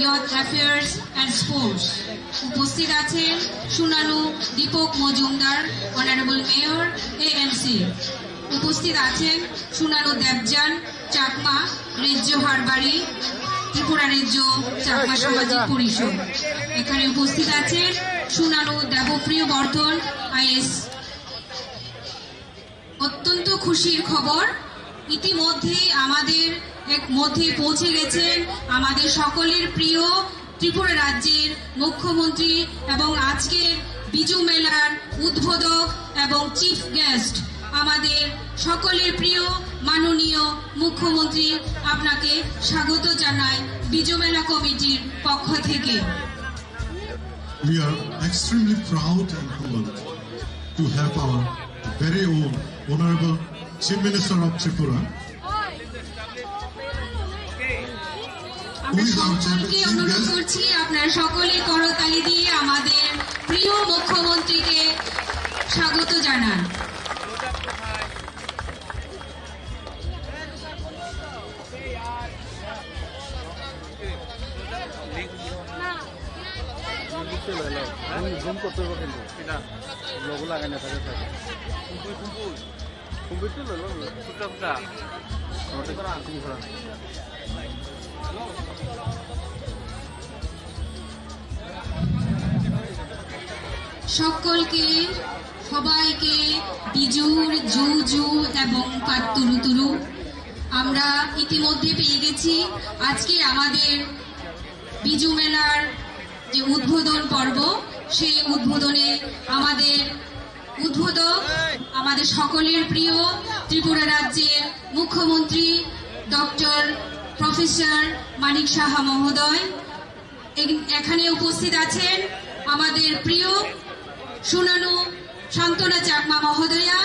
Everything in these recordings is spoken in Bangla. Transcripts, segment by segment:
Youth affairs and sports. উপস্থিত আছেন সুনানু Dipak Majumdar, honourable mayor AMC. উপস্থিত আছেন সুনানু দেবযান চাকমা, রাজ্য হারবাড়ি, ত্রিপুরা রাজ্য চাকমা সামাজিক পরিষদ। এখানে উপস্থিত আছেন সুনানু দেবপ্রিয় বর্ধন আইএস। অত্যন্ত খুশির খবর, ইতিমধ্যেই আমাদের মধ্যে পৌঁছে গেছেন আমাদের সকলের প্রিয় ত্রিপুরা রাজ্যের মুখ্যমন্ত্রী এবং আজকের বিজু মেলার উদ্বোধক এবং চিফ গেস্ট আমাদের সকলের প্রিয় মাননীয় মুখ্যমন্ত্রী। আপনাকে স্বাগত জানাই বিজু মেলা কমিটির পক্ষ থেকে। We are extremely proud and humbled to have our very own Honorable Chief Minister of Tripura, আমরা সকলকে অনুরোধ করছি আপনারা সকলে করতালি দিয়ে আমাদের প্রিয় মুখ্যমন্ত্রীকে স্বাগত জানান। সকলকে সবাইকে বিজুর জু এবং কাতুরু আমরা ইতিমধ্যে পেয়ে গেছি। আজকে আমাদের বিজু মেলার যে উদ্বোধন পর্ব, সেই উদ্বোধনে আমাদের উদ্বোধক আমাদের সকলের প্রিয় ত্রিপুরা রাজ্যের মুখ্যমন্ত্রী ডক্টর প্রফেসর মানিক সাহা মহোদয়। এখানে উপস্থিত আছেন আমাদের প্রিয় সুনানু শান্তনা চাকমা মহোদয়া,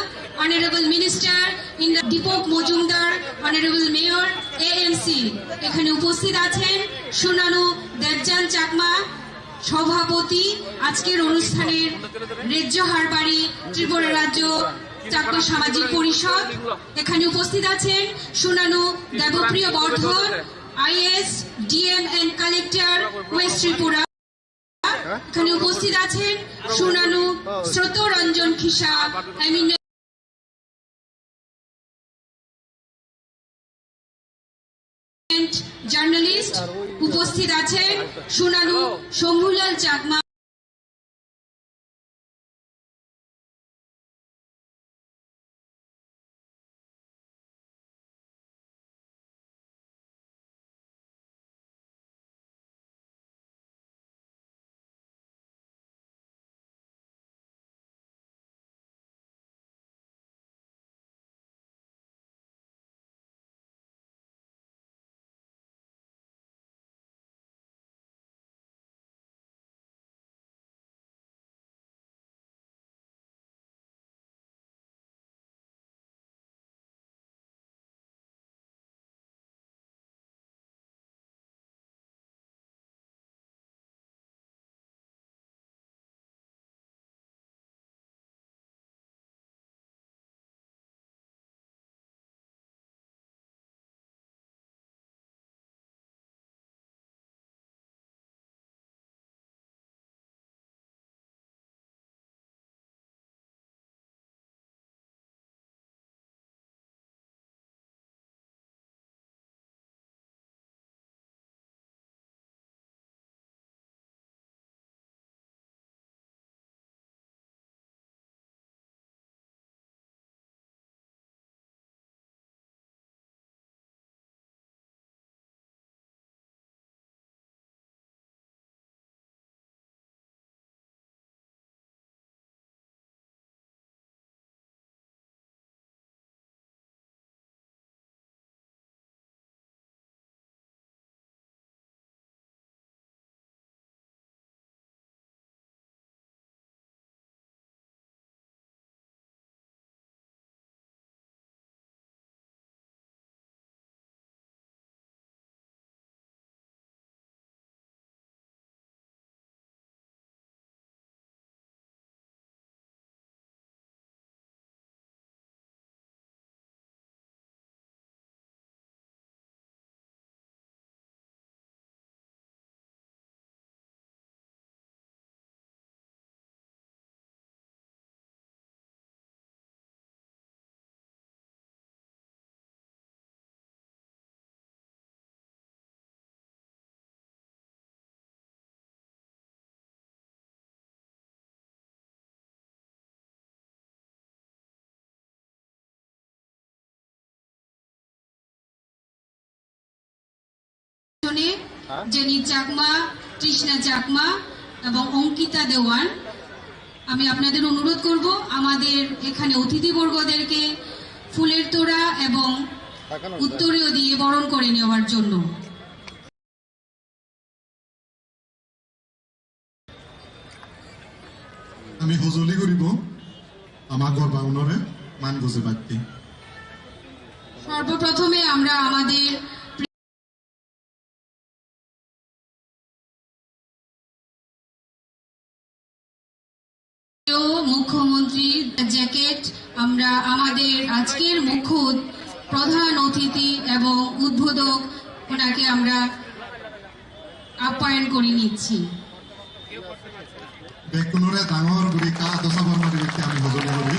honourable minister in the Dipak Majumdar, honourable mayor AMC. এখানে উপস্থিত আছেন সুনানু দেবযান চাকমা, সভাপতি আজকের অনুষ্ঠানের রাজ্য হারবাড়ি ত্রিপুরা রাজ্য চাকমা সামাজিক পরিষদ। এখানে উপস্থিত আছেন সুনানু Debapriya Bardhan IAS, DM and collector West Tripura. এখানে উপস্থিত আছেন সুনানু স্রোতরঞ্জন খিসা, জার্নালিস্ট। উপস্থিত আছেন সুনানু শম্ভুলাল চাকমা। আসনে জেনি চাকমা, তৃষ্ণা চাকমা এবং অঙ্কিতা দেওয়ান। আমি আপনাদের অনুরোধ করব আমাদের এখানে অতিথিবর্গদেরকে ফুলের তোড়া এবং উত্তরীয় দিয়ে বরণ করে নেওয়ার জন্য। আমি সঁজুলি কৰিব আমাৰ গৰ্বাউনৰে মান গজে বাক্যে। সর্বপ্রথমে আমরা আমাদের প্রিয় মুখ্যমন্ত্রীর জ্যাকেট আমরা আমাদের আজকের মুখ্য প্রধান অতিথি এবং উদ্বোধক ওনাকে আমরা আপ্যায়ন করে নিচ্ছি। বেগখনৰে ডাঙৰ গুৰি কাহ দশা বৰ্ণৰ ব্যক্তি আমি সঁজুলি কৰি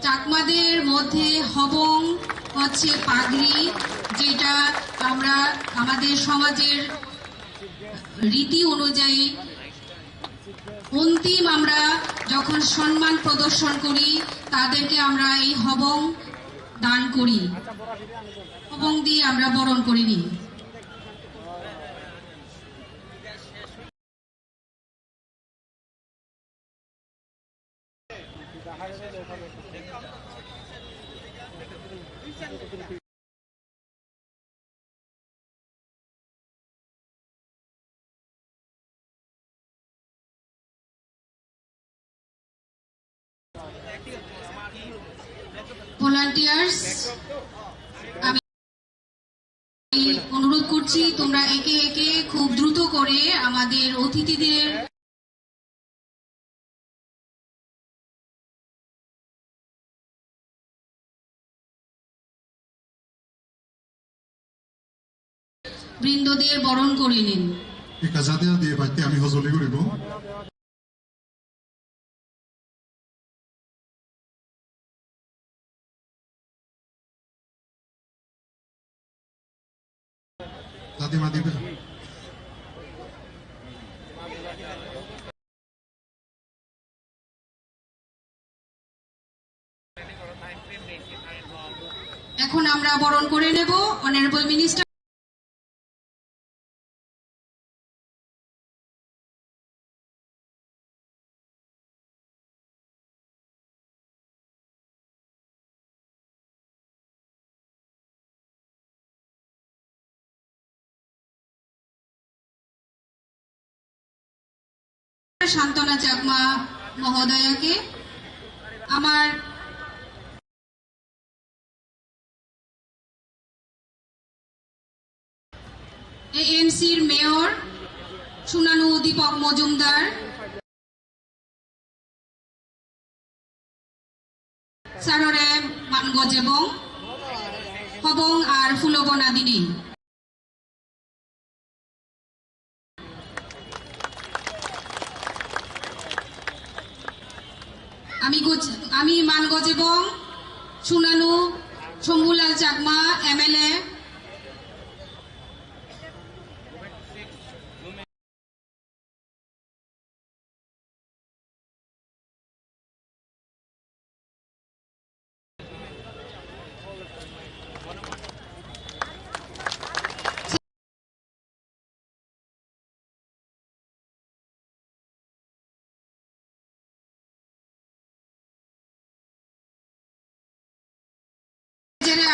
চাকমাদের মধ্যে হবং হচ্ছে পাগড়ি, যেটা আমরা আমাদের সমাজের রীতি অনুযায়ী অন্তিম আমরা যখন সম্মান প্রদর্শন করি তাদেরকে আমরা এই হবং দান করি, হবং দিয়ে আমরা বরণ করে নিই। ভলান্টিয়ার্স, আমি অনুরোধ করছি তোমরা একে একে খুব দ্রুত করে আমাদের অতিথিদের বৃন্দদের বরণ করে নিন। একাজাতীয় দিয়ে বাক্যে আমি সঁজুলি কৰিব। জাতি মাতিবে এখন আমরা বরণ করে নেব অনারেবল মিনিস্টার। শান্তনা চাকমা মহোদয়াকে আমার এএনসির মেয়র সুনানু দীপক মজুমদার, সাররে মানগজ এবং হবং আর ফুলবনা দিনে আমি মানগজ এবং সুনানু শম্ভুলাল চাকমা এমএলএ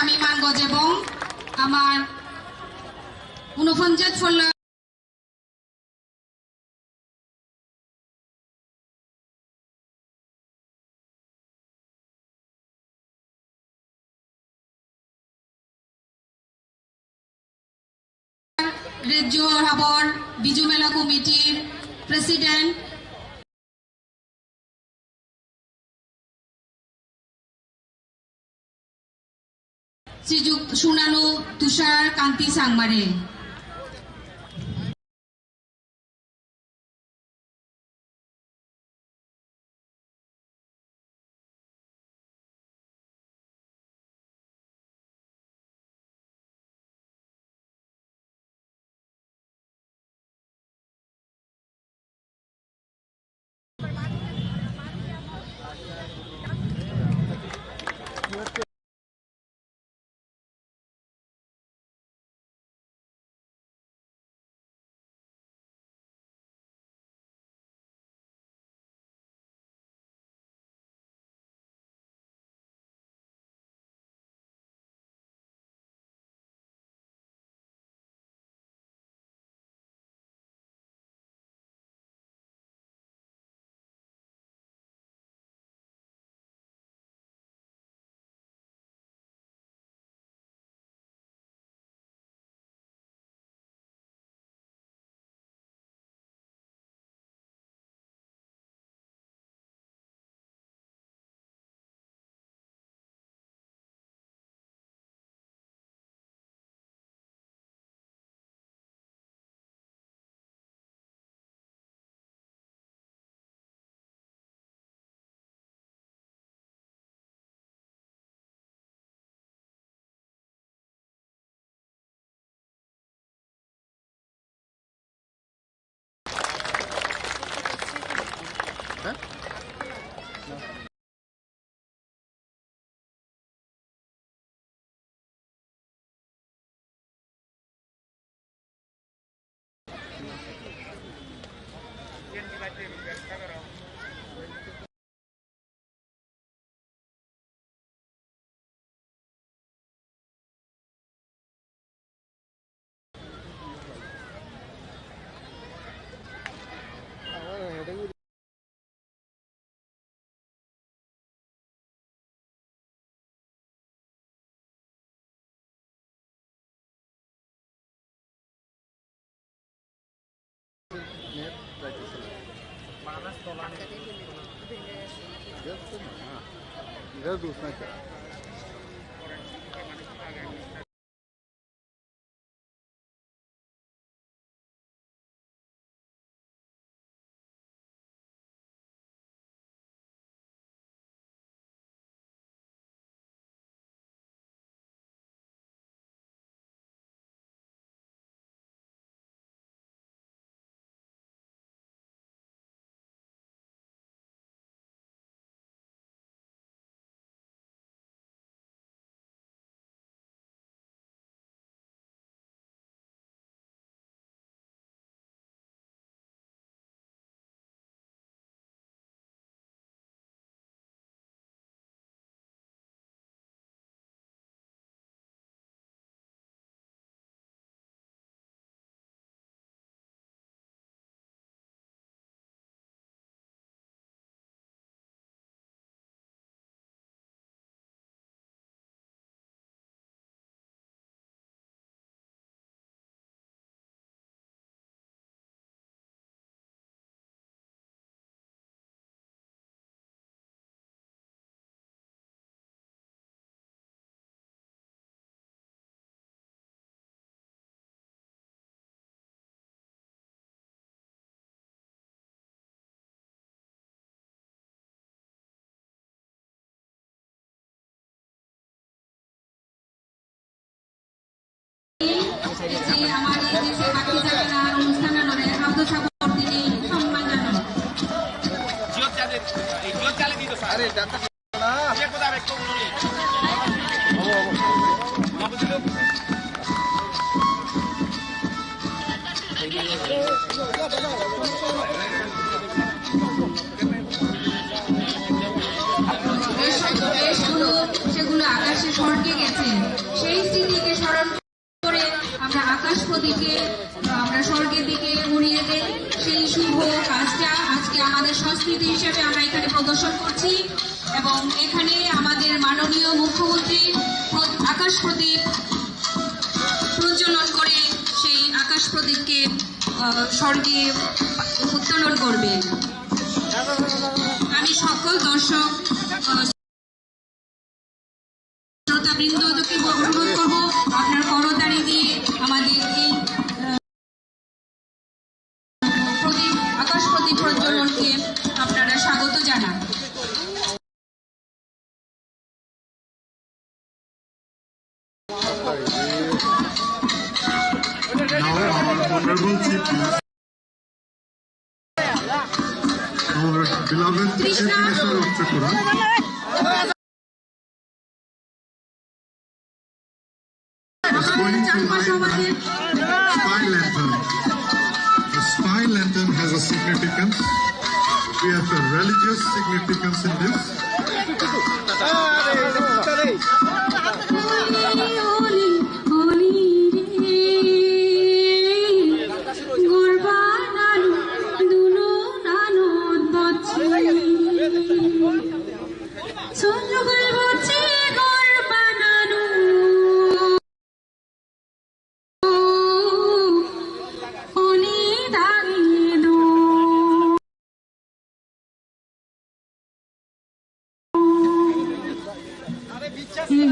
আমি মানগজ এবং আমার 49 ফল্লা রাজ্য হাবর বিজু মেলা কমিটির প্রেসিডেন্ট শ্রীযুক্ত সুনানু তুষার কান্তি সাংমারে। যে আমাদের দেশে বাকি যারা অনুষ্ঠানের খাদ্য সাপোর্ট দিনে সম্মান জানানো দেশগুলো সেগুলো আকাশে স্বর্গে গেছে, সেই স্মৃতিকে স্মরণ করে আমরা আকাশ প্রদীপে আমরা স্বর্গের দিকে উড়িয়ে দেই। সেই শুভ কাজটা আজকে আমাদের সংস্কৃতি হিসেবে আমরা এখানে প্রদর্শন করছি এবং এখানে আমাদের মাননীয় মুখ্যমন্ত্রী আকাশ প্রদীপ প্রজ্বলন করে সেই আকাশ প্রদীপকে স্বর্গে উত্তোলন করবেন। আমি সকল দর্শক শ্রোতাবৃন্দকে অনুরোধ করবো আপনার করতালি দিয়ে আমাদের এই প্রদীপ আকাশ প্রদীপ প্রজ্বলনকে আপনারা স্বাগত জানান। Now our honorable chief guest, our beloved chief minister of Tripura, is going to light the spy lantern. The spy lantern has a significance. We have a religious significance in this.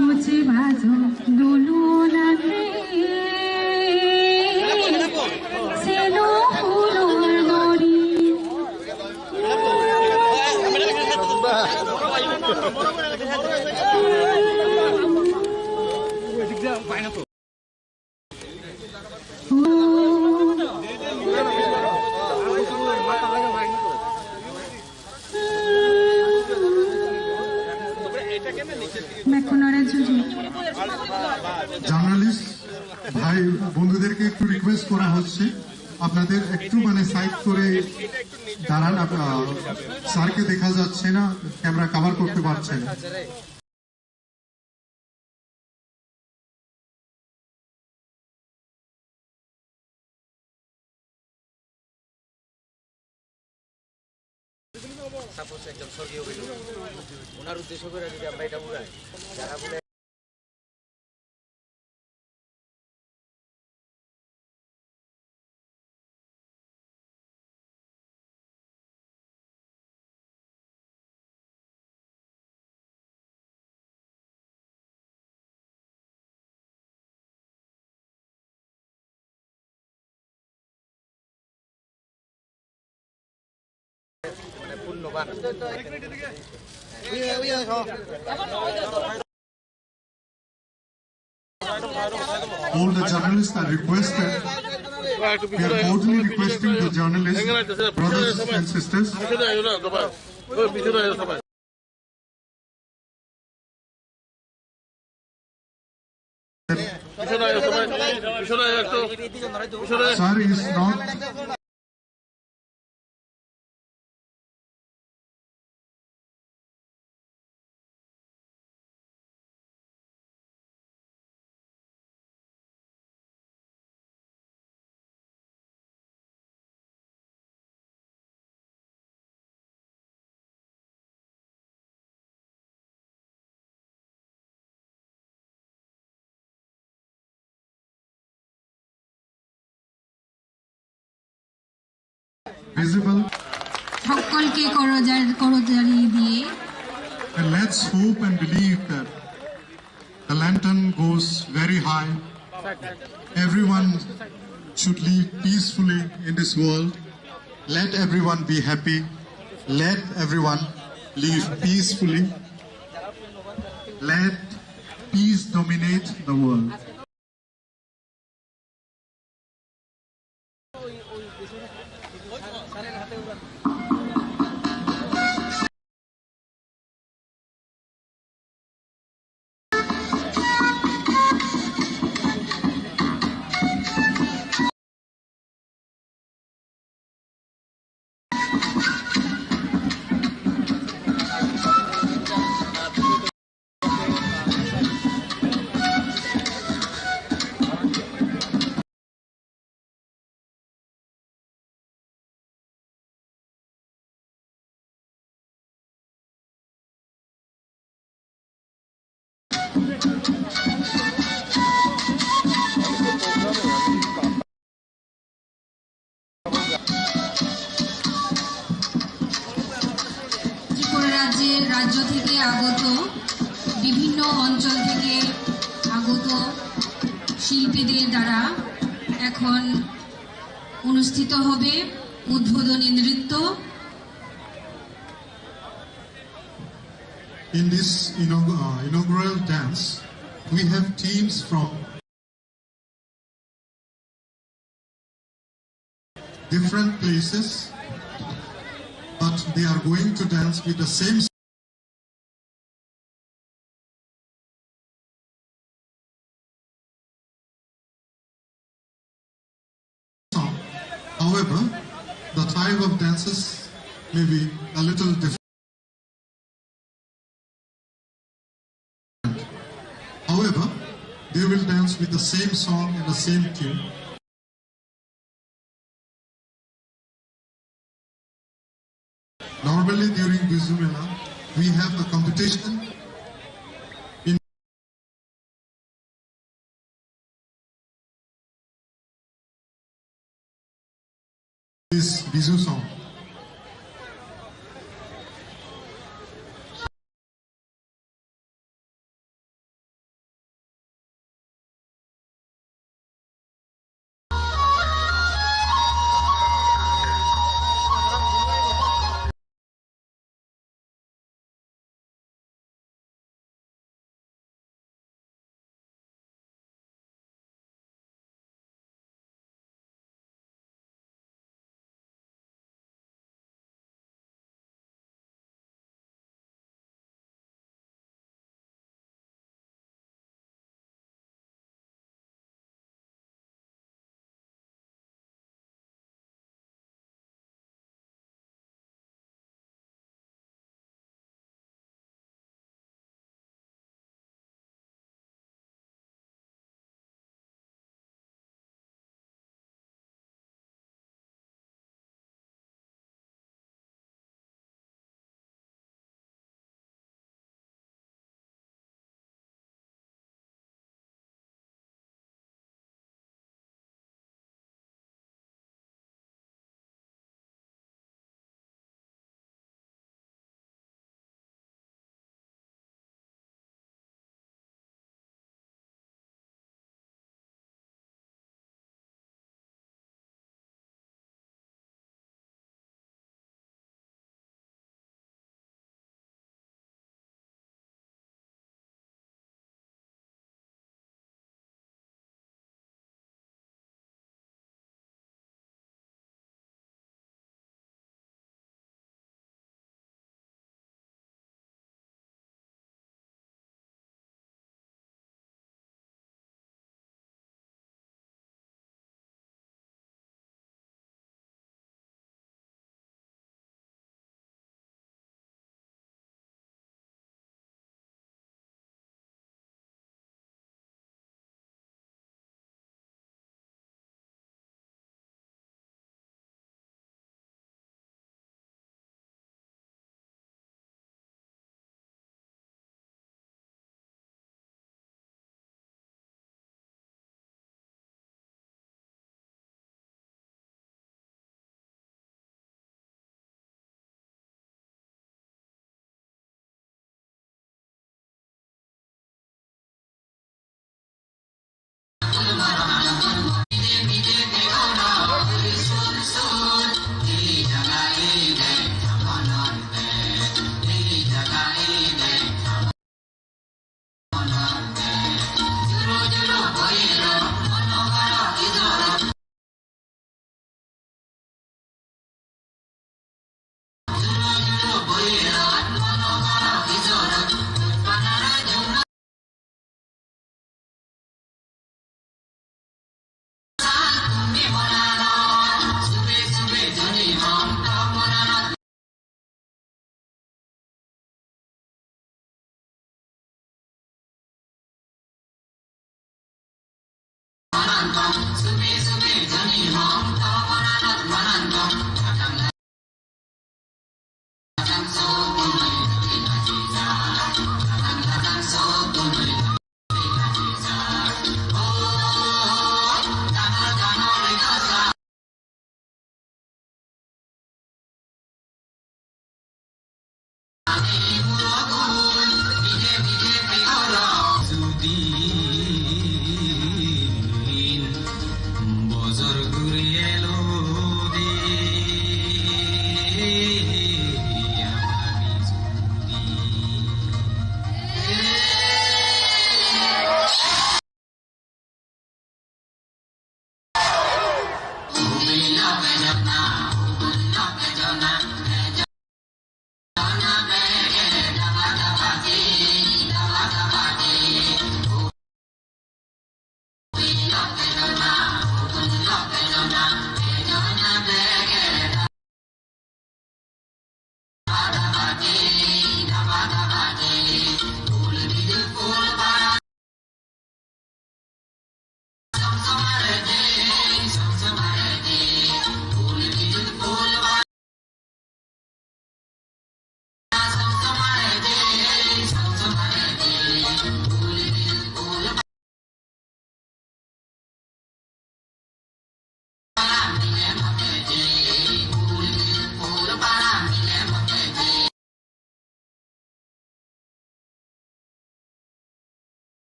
মুঝে বাজো দুলু লাগে সেনো ফুলোর গড়ি জার্নালিস্ট ভাই বন্ধুদেরকে একটু রিকোয়েস্ট করা হচ্ছে আপনাদের একটু সাইড করে দাঁড়ান, স্যারকে দেখা যাচ্ছে না, ক্যামেরা কভার করতে পারছেন। সাপোজ একজন স্বর্গীয় হইল, ওনার উদ্দেশ্য করে যদি আমরা এটা উড়াই, যারা বলে পান। All the journalists are requested. We are cordially requesting the journalists, brothers and sisters, sir is not. Visible, সকলকে করজারি দিয়ে and let's hope and believe that the lantern goes very high. Everyone should live peacefully in this world. Let everyone be happy. Let everyone live peacefully. Let peace dominate the world. রাজ্য থেকে আগত বিভিন্ন অঞ্চল থেকে আগত শিল্পীদের দ্বারা এখন অনুষ্ঠিত হবে উদ্বোধনী নৃত্য। In this inaugural dance, we have teams from different places, but they are going to dance with the same song. However, the type of dances may be a little different. However, they will dance with the same song and the same tune. Normally during Bizu Mela, we have a competition in this Bizu song.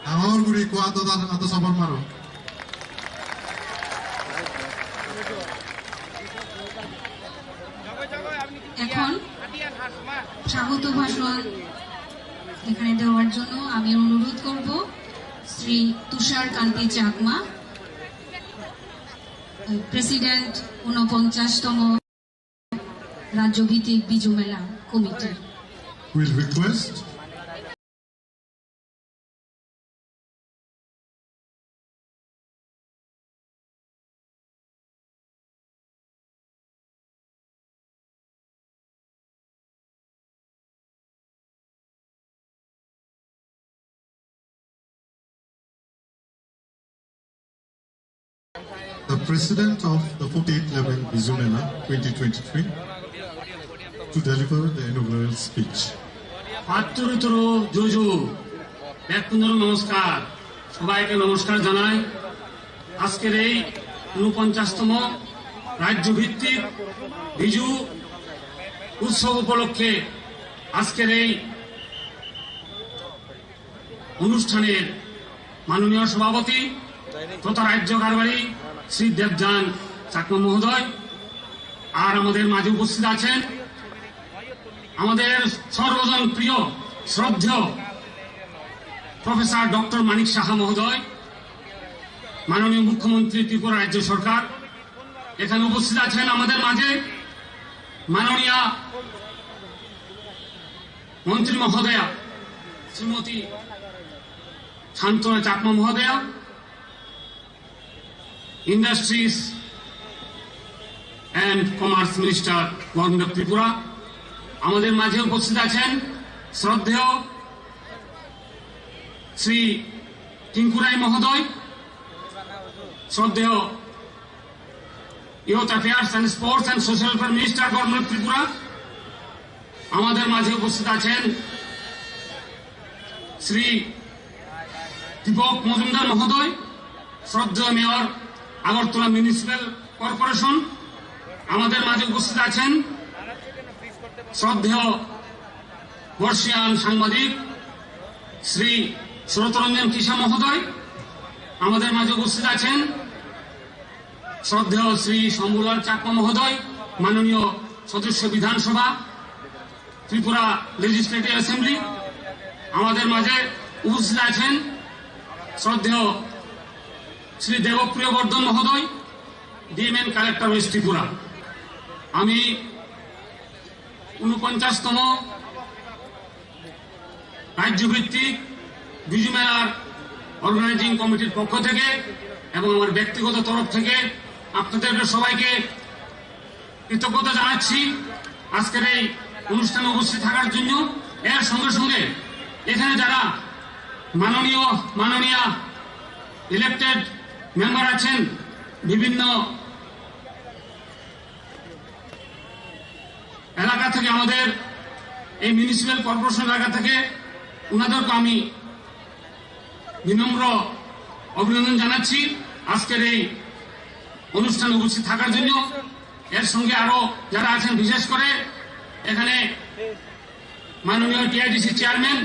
Amor guri kuat atau sabar maro. এখন স্বাগত ভাষণ এখানে দেওয়ার জন্য আমি অনুরোধ করব শ্রী তুষার কান্তি চাকমা, প্রেসিডেন্ট 49তম রাজ্যভিত্তিক বিজু মেলা committee. Will request the President of the 48th level Biju Mela 2023 to deliver the inaugural speech. আত্মরিতর জুজু ব্যক্তিদের নমস্কার, সবাইকে নমস্কার জানাই। আজকের এই 49তম রাজ্যভিত্তিক বিজু উৎসব উপলক্ষে আজকের এই অনুষ্ঠানের মাননীয় সভাপতি তথা রাজ্য কারবারি শ্রী দেবযান চাকমা মহোদয় আর আমাদের মাঝে উপস্থিত আছেন আমাদের সর্বজন প্রিয় শ্রদ্ধেয় প্রফেসর ডক্টর মানিক সাহা মহোদয়, মাননীয় মুখ্যমন্ত্রী ত্রিপুরা রাজ্য সরকার। এখানে উপস্থিত আছেন আমাদের মাঝে মাননীয় মন্ত্রী মহোদয়া শ্রীমতী শান্তনা চাকমা মহোদয়া, industries and commerce minister government of Tripura. আমাদের মাঝে উপস্থিত আছেন শ্রদ্ধেয় শ্রী টিঙ্কু রায় মহোদয়, শ্রদ্ধেয় youth affairs and sports and social welfare minister government Tripura. আমাদের মাঝে উপস্থিত আছেন শ্রী দীপক মজুমদার মহোদয়, শ্রদ্ধেয় মেয়র আগরতলা মিউনিসিপ্যাল কর্পোরেশন। আমাদের মাঝে উপস্থিত আছেন শ্রদ্ধেয় বর্ষিয়ান সাংবাদিক শ্রী শরতরঞ্জন কিসা মহোদয়। আমাদের মাঝে উপস্থিত আছেন শ্রদ্ধেয় শ্রী শম্ভুলাল চাকমা মহোদয়, মাননীয় সদস্য বিধানসভা ত্রিপুরা লেজিসলেটিভ অ্যাসেম্বলি। আমাদের মাঝে উপস্থিত আছেন শ্রদ্ধেয় শ্রী দেবপ্রিয় বর্ধন মহোদয়, ডিএমএন কালেক্টর ওয়েস্ট ত্রিপুরা। আমি ৪৯তম রাজ্যভিত্তিক বিজু মেলার অর্গানাইজিং কমিটির পক্ষ থেকে এবং আমার ব্যক্তিগত তরফ থেকে আপনাদেরকে সবাইকে কৃতজ্ঞতা জানাচ্ছি আজকের এই অনুষ্ঠানে উপস্থিত থাকার জন্য। এর সঙ্গে সঙ্গে এখানে যারা মাননীয় ইলেক্টেড মেম্বার আছেন বিভিন্ন এলাকা থেকে, আমাদের এই মিউনিসিপ্যাল কর্পোরেশন এলাকা থেকে, ওনাদেরকে আমি বিনম্র অভিনন্দন জানাচ্ছি আজকের এই অনুষ্ঠানে উপস্থিত থাকার জন্য। এর সঙ্গে আরো যারা আছেন, বিশেষ করে এখানে মাননীয় টিআইডিসি চেয়ারম্যান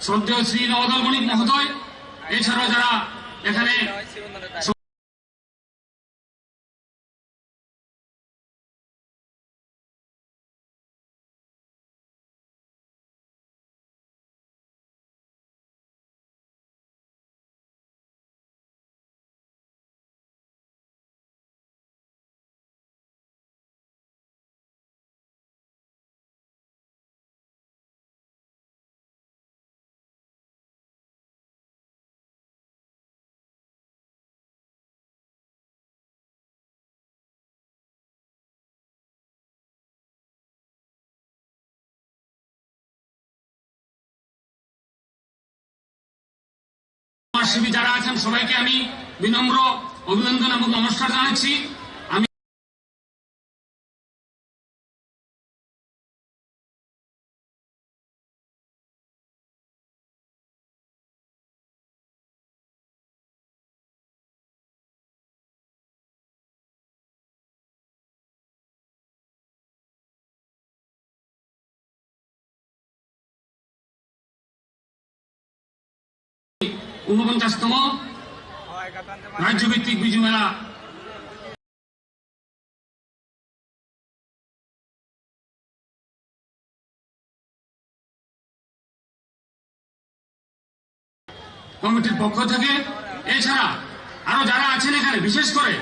শ্রদ্ধেয় শ্রী নবদল বণিক মহোদয়, এছাড়াও যারা এখানে সমাজসেবী যারা আছেন সবাইকে আমি বিনম্র অভিনন্দন এবং নমস্কার জানাচ্ছি। আমি ঊনপঞ্চাশতম রাজ্যভিত্তিক বিজু মেলা কমিটির পক্ষ থেকে, এছাড়া আরো যারা আছেন এখানে, বিশেষ করে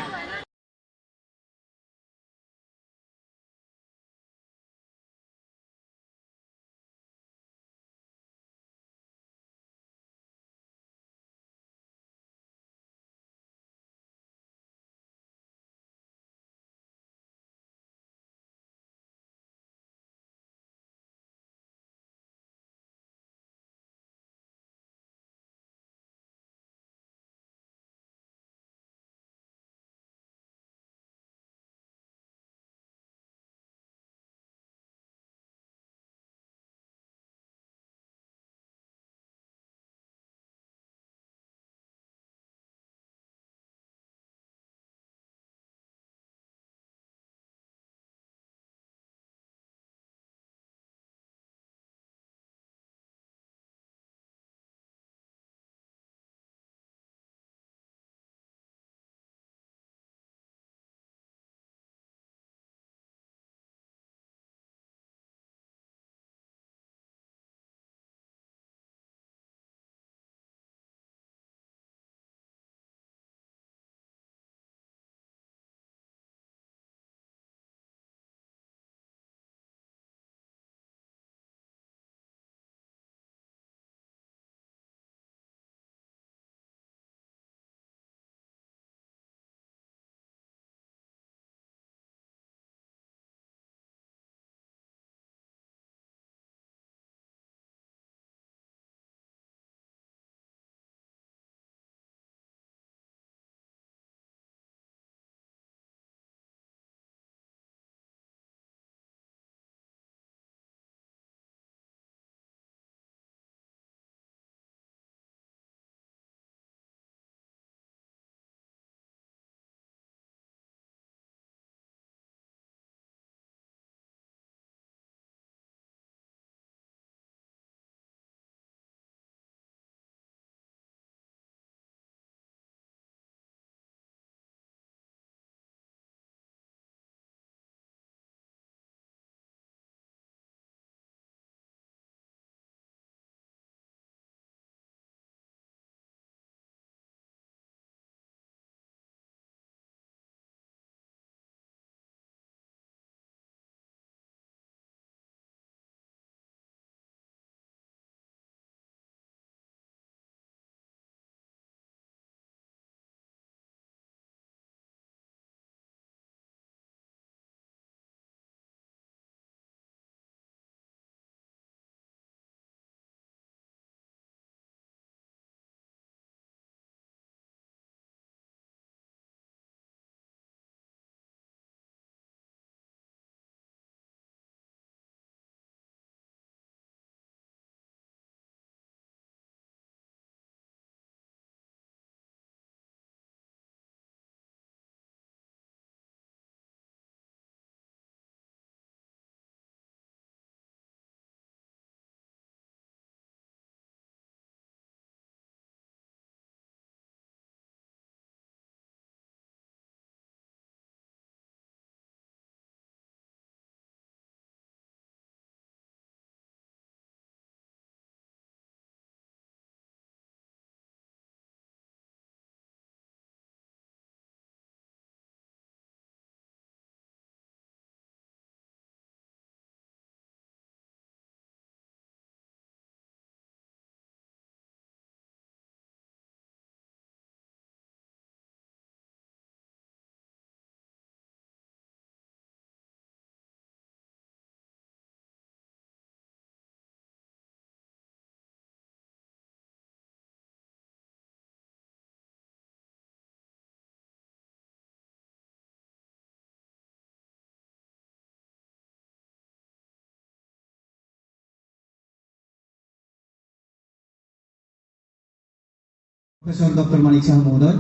প্রফেসর ডক্টর মানিক শাহ মহোদয়,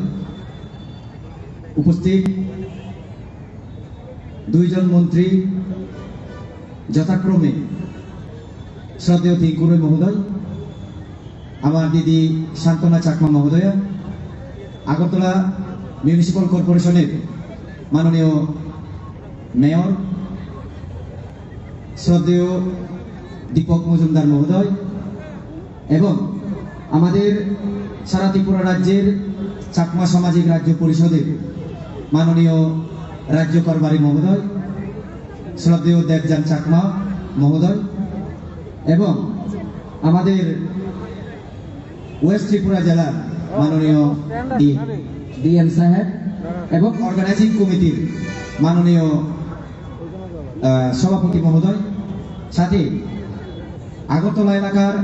উপস্থিত দুইজন মন্ত্রী যথাক্রমে শ্রদ্ধেয় তিনকুরে মহোদয়, আমার দিদি শান্তনা চাকমা মহোদয়া, আগরতলা মিউনিসিপাল কর্পোরেশনের মাননীয় মেয়র শ্রদ্ধেয় দীপক মজুমদার মহোদয় এবং আমাদের সারা ত্রিপুরা রাজ্যের চাকমা সামাজিক রাজ্য পরিষদের মাননীয় রাজ্য করবারী মহোদয় শ্রদ্ধেয় দেবযান চাকমা মহোদয় এবং আমাদের ওয়েস্ট ত্রিপুরা জেলার মাননীয় ডিএম সাহেব এবং অর্গানাইজিং কমিটির মাননীয় সভাপতি মহোদয়, সাথে আগরতলা এলাকার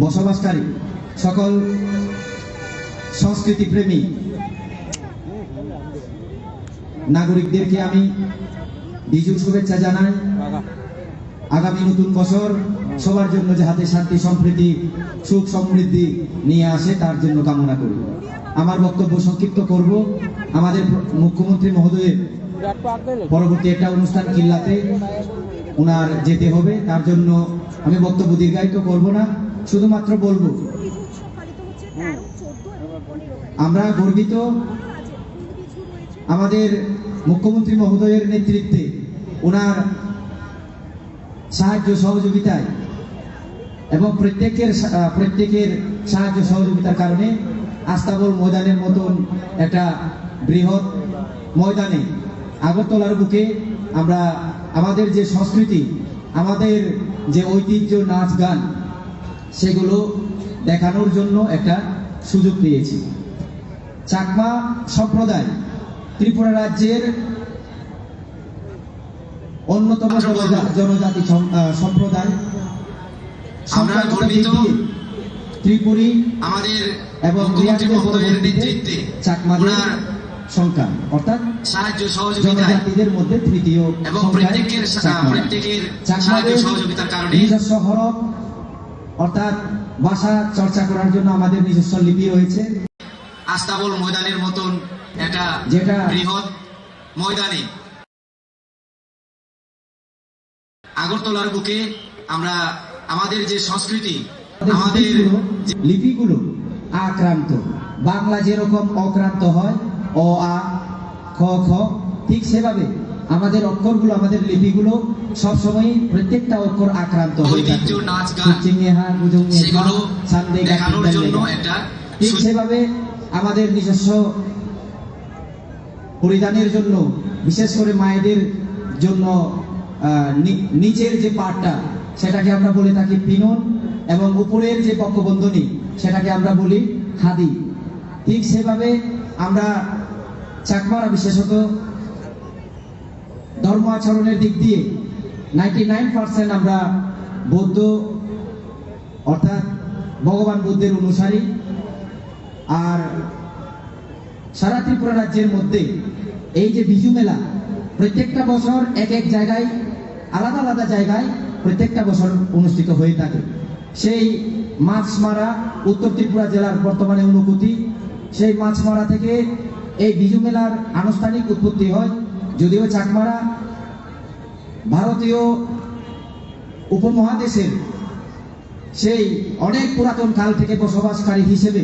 বসবাসকারী সকল সংস্কৃতি প্রেমী নাগরিকদেরকে আমি বিজুর শুভেচ্ছা জানাই। আগামী নতুন বছর সবার জন্য যাতে শান্তি সম্প্রীতি সুখ সমৃদ্ধি নিয়ে আসে তার জন্য কামনা করি। আমার বক্তব্য সংক্ষিপ্ত করব। আমাদের মুখ্যমন্ত্রী মহোদয়ের পরবর্তী একটা অনুষ্ঠান কিল্লাতে ওনার যেতে হবে, তার জন্য আমি বক্তব্য দীর্ঘায়িত করব না, শুধুমাত্র বলবো আমরা গর্বিত আমাদের মুখ্যমন্ত্রী মহোদয়ের নেতৃত্বে ওনার সাহায্য সহযোগিতায় এবং প্রত্যেকের সাহায্য সহযোগিতার কারণে আস্তাবল ময়দানের মতন একটা বৃহৎ ময়দানে আগরতলার বুকে আমরা আমাদের যে সংস্কৃতি, আমাদের যে ঐতিহ্য, নাচ গান, সেগুলো দেখানোর জন্য একটা সুযোগ পেয়েছি। চাকমা সম্প্রদায় ত্রিপুরা রাজ্যের অন্যতম জনজাতি সম্প্রদায়। আমরা গর্বিত ত্রিপুরী আমাদের এবং নেতৃত্বে চাকমাদের সংখ্যা অর্থাৎ সাহায্য সহযোগিতায় জনজাতিদের মধ্যে তৃতীয় এবং প্রত্যেকের সাহায্য সহযোগিতার কারণে নিজস্ব হরফ অর্থাৎ ভাষা চর্চা করার জন্য আমাদের নিজস্ব লিপি রয়েছে। আস্তাবল ময়দানের মতন একটা যেটা বৃহৎ ময়দানে আগরতলার বুকে আমরা আমাদের যে সংস্কৃতি, আমাদের লিপিগুলো আক্রান্ত, বাংলা যেরকম অক্রান্ত হয় অ আ খ খ, ঠিক সেভাবে আমাদের অক্ষরগুলো, আমাদের লিপিগুলো সবসময় প্রত্যেকটা অক্ষর আক্রান্ত হয়ে থাকে। ঐতিহ্য, নাচ গান, সেগুলো দেখানোর জন্য একটা ঠিক সেভাবে আমাদের নিজস্ব পরিধানের জন্য, বিশেষ করে মায়েদের জন্য নিচের যে পাটটা সেটাকে আমরা বলে থাকি পিনন এবং উপরের যে পক্ষবন্ধনী সেটাকে আমরা বলি হাদি। ঠিক সেভাবে আমরা চাকমারা বিশেষত ধর্ম আচরণের দিক দিয়ে 99% আমরা বৌদ্ধ অর্থাৎ ভগবান বুদ্ধের অনুসারী। আর সারা ত্রিপুরা রাজ্যের মধ্যে এই যে বিজু মেলা প্রত্যেকটা বছর এক এক জায়গায়, আলাদা আলাদা জায়গায় প্রত্যেকটা বছর অনুষ্ঠিত হয়ে থাকে। সেই মাছমারা উত্তর ত্রিপুরা জেলার বর্তমানে অনুভূতি, সেই মাছমারা থেকে এই বিজু মেলার আনুষ্ঠানিক উৎপত্তি হয়। যদিও চাকমারা ভারতীয় উপমহাদেশের সেই অনেক পুরাতন কাল থেকে বসবাসকারী হিসেবে,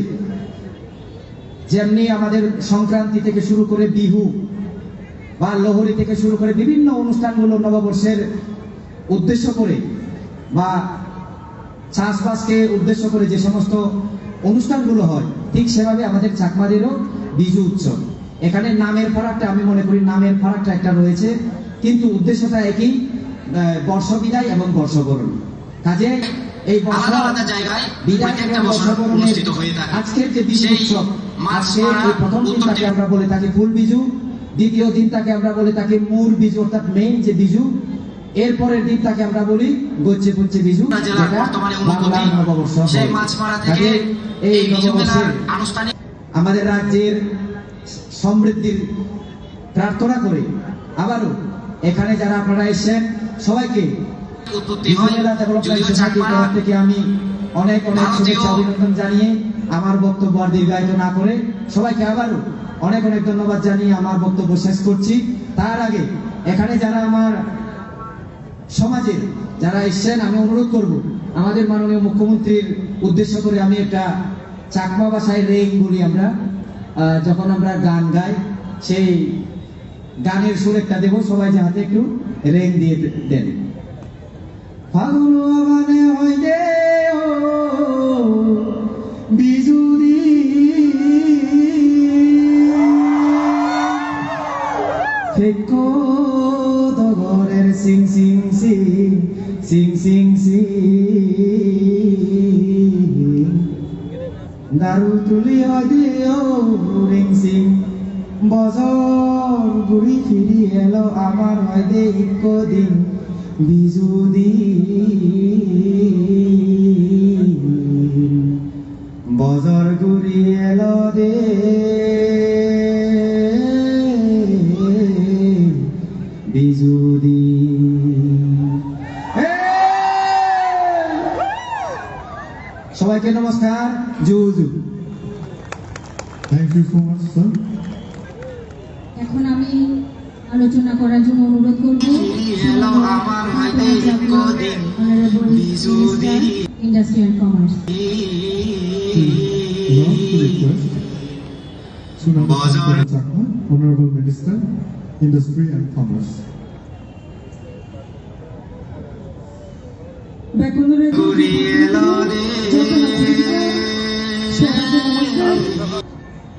যেমনি আমাদের সংক্রান্তি থেকে শুরু করে বিহু বা লোহরি থেকে শুরু করে বিভিন্ন অনুষ্ঠানগুলো নববর্ষের উদ্দেশ্য করে বা চাষবাসকে উদ্দেশ্য করে যে সমস্ত অনুষ্ঠানগুলো হয়, ঠিক সেভাবে আমাদের চাকমাদেরও বিজু উৎসব। এখানে নামের ফারাকটা, আমি মনে করি নামের ফারাকটা একটা রয়েছে, কিন্তু উদ্দেশ্যটা একই, বর্ষ বিদায় এবং বর্ষবরণ। কাজে এই বিদায় এবং বর্ষবরণের আজকের যে বিজু উৎসব, আজকের এই প্রথম দিনটাকে আমরা বলে থাকি ফুল বিজু, দ্বিতীয় দিনটাকে আমরা বলে থাকি মূল বিজু অর্থাৎ মেইন যে বিজু, এরপরের দিনটাকে আমরা বলি গচ্ছে পুচ্ছে বিজু, যেটা বাংলার নববর্ষ। এই নববর্ষের আমাদের রাজ্যের সমৃদ্ধির প্রার্থনা করে আবারও এখানে যারা আপনারা এসেছেন সবাইকে থেকে আমি অনেক অনেক শুভেচ্ছা অভিনন্দন জানিয়ে আমার বক্তব্য আর দীর্ঘায়িত না করে সবাইকে আবারও অনেক অনেক ধন্যবাদ জানিয়ে আমার বক্তব্য শেষ করছি। তার আগে এখানে যারা আমার সমাজের যারা এসছেন, আমি অনুরোধ করব আমাদের মাননীয় মুখ্যমন্ত্রীর উদ্দেশ্য করে আমি একটা চাকমা ভাষায় রেং বলি আমরা, যখন আমরা গান গাই সেই গানের সুর একটা দেবো, সবাই যাতে একটু রেং দিয়ে দেন। ফাগুন মানে হয় দে বিজুদি ফেকো দগরের সিং সিং সিং সিং সিং সিং দারু তুলি হয় দে রিং সিং বছর ঘুরি ফিরি এলো আমার হয় দে ইকো দিন বিজুদি বছর ঘুরি এলো দে বিজুদি। সবাইকে নমস্কার, জুজু। Thank you so much, sir. এখন আমি আলোচনা করার জন্য অনুরোধ করব industry and commerce. Now to request Sunama Chakma, Honorable Minister, Industry and Commerce.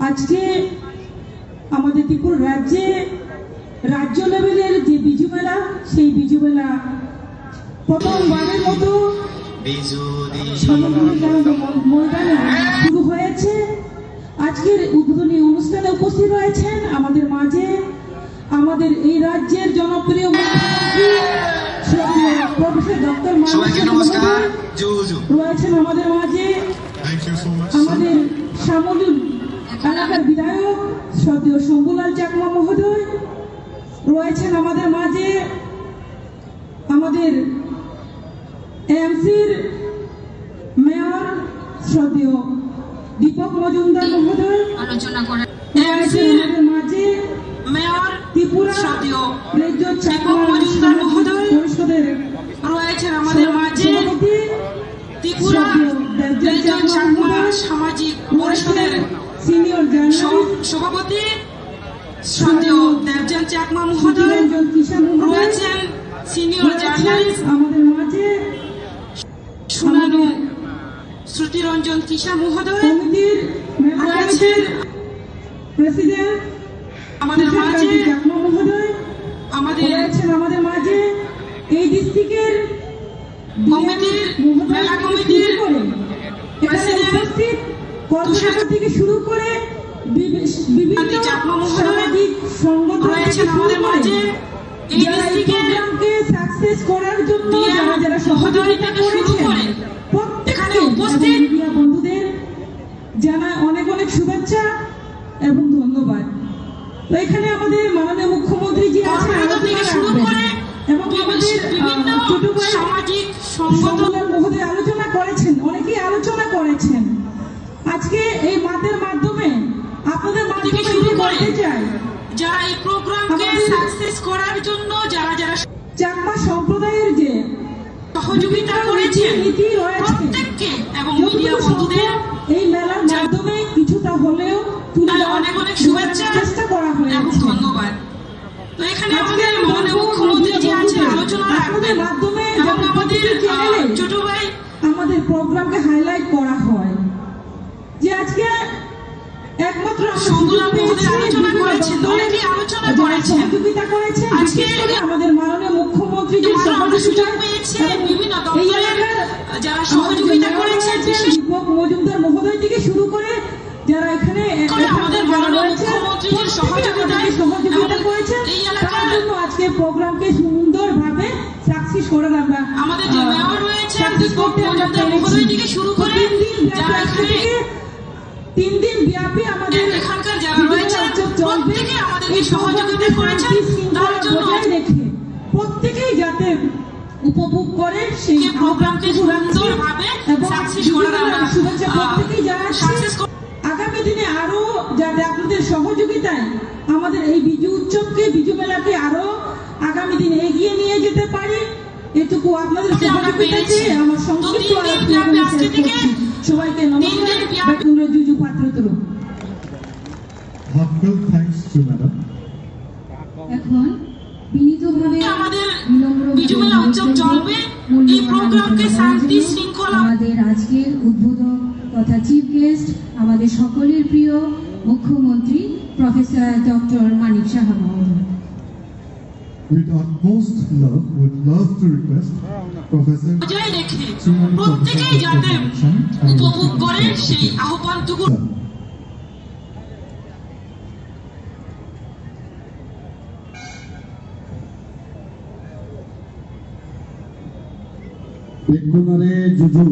আজকে আমাদের ত্রিপুরা রাজ্যে রাজ্য লেভেলের যে বিজু মেলা, সেই বিজু মেলা প্রথমবারের মতো ময়দানে শুরু হয়েছে। আজকের উদ্বোধনী অনুষ্ঠানে উপস্থিত রয়েছেন আমাদের মাঝে আমাদের এই রাজ্যের জনপ্রিয় মুখ্যমন্ত্রী প্রফেসর ডক্টর রয়েছেন আমাদের মাঝে, Thank you so much, আমাদের sir. শ্যামলী এলাকার বিধায়ক শ্রদ্ধেয় শম্ভুলাল চাকমা মহোদয় রয়েছেন আমাদের মাঝে, আমাদের এমসির মেয়র শ্রদ্ধেয় দীপক মজুমদার মহোদয় আলোচনা করা রয়েছেন আমাদের মাঝে, মেয়র ত্রিপুরা শ্রদ্ধেয় রাজ্য চাকমা দীপক মজুমদার মহোদয় পরিষদের রয়েছেন আমাদের মাঝে, সভাপতি ত্রিপুরা রাজ্য চাকমা সামাজিক পরিষদের সিনিয়র জার্নালিস্ট সভাপতি শ্রদ্ধেয় দেবযান চাকমা মহোদয় রঞ্জন কিষাণ মহোদয় রয়েছেন, সিনিয়র জার্নালিস্ট আমাদের মাঝে, সুনানু শ্রুতিরঞ্জন কিষা মহোদয় কমিটির মেম্বার রয়েছেন, প্রেসিডেন্ট আমাদের মাঝে চাকমা মহোদয় আমাদের রয়েছেন আমাদের মাঝে, এই ডিস্ট্রিক্টের কমিটির মেলা কমিটির প্রেসিডেন্ট উপস্থিত কর্মকর্তা থেকে শুরু করে বিভিন্ন চাকমা মহোদয় সামাজিক সংগঠন রয়েছেন আমাদের মাঝে, এই প্রোগ্রামকে সাকসেস করার জন্য যারা যারা সহযোগিতা করেছেন প্রত্যেককে উপস্থিত মিডিয়া বন্ধুদের জানাই অনেক অনেক শুভেচ্ছা এবং ধন্যবাদ। তো এখানে আমাদের মাননীয় মুখ্যমন্ত্রী জি আছেন থেকে শুরু করে এবং আমাদের বিভিন্ন ছোট ভাই সামাজিক সংগঠন মহোদয় আলোচনা করেছেন, অনেকেই আলোচনা করেছেন। আজকে এই মাধ্যমের মাধ্যমে আপনাদের মাধ্যমে শুরু করে বলতে চাই যারা এই প্রোগ্রামকে সাকসেস করার জন্য যারা যারা চাকমা সম্প্রদায়ের যে সহযোগিতা করেছেন নীতি রয়েছে প্রত্যেককে এবং মিডিয়া বন্ধুদের এই মেলার মাধ্যমে কিছুটা হলেও তুলে ধরার অনেক অনেক শুভেচ্ছা চেষ্টা করা এবং হয়েছে। ধন্যবাদ। তো এখানে আমাদের মাননীয় মুখ্যমন্ত্রী যে আছেন আলোচনা রাখবেন মাধ্যমে এবং আমাদের ছোট ভাই আমাদের প্রোগ্রামকে হাইলাইট করা হয় যে আজকে একমাত্র শম্ভুলাল মহোদয় আলোচনা করেছেন, অনেকেই আলোচনা করেছেন, সহযোগিতা করেছেন আজকে আমাদের মাননীয় মুখ্যমন্ত্রী যে আমরা সুযোগ পেয়েছি বিভিন্ন দপ্তরের যারা সহযোগিতা করেছেন, দীপক মজুমদার মহোদয় থেকে শুরু করে যারা এখানে আমাদের মাননীয় মুখ্যমন্ত্রী যে সহযোগিতা করেছেন এই তার এলাকার জন্য আজকে প্রোগ্রামকে সুন্দরভাবে সাকসেস করার আমরা আমাদের যে মেয়র রয়েছেন দীপক মজুমদার মহোদয় থেকে শুরু করে যারা এখানে 3 দিন ব্যাপী আমাদের এখানকার যারা রয়েছেন প্রত্যেকে আমাদেরকে সহযোগিতা করেছেন, তার জন্য প্রত্যেকেই যাতে উপভোগ করে সেই প্রোগ্রামকে সুন্দরভাবে সাকসেস করার আমরা শুভেচ্ছা প্রত্যেকেই জানাচ্ছি। আগামী দিনে আরো যাতে আপনাদের সহযোগিতায় আমাদের এই বিজু উৎসবকে, বিজু মেলাকে আরো আগামী দিনে এগিয়ে নিয়ে যেতে পারি, এটুকু আপনাদের সহযোগিতাতে আমার সংক্ষিপ্ত আলাপ শেষ করছি। সবাইকে নমস্কার। জুজু পাত্র তরুণ। Heartfelt thanks to Madam. এখন বিনীতভাবে আমাদের বিজু মেলা উৎসব চলবে। এই প্রোগ্রামকে শান্তি শৃঙ্খলা আমাদের আজকের উদ্বোধক তথা চিফ গেস্ট আমাদের সকলের প্রিয় মুখ্যমন্ত্রী প্রফেসর ডক্টর মানিক সাহা মহোদয়। With utmost love, would love to request Professor বজায় রেখে Sunanu প্রত্যেকেই যাতে উপভোগ করে সেই আহ্বানটুকু বেকুনারে জুজু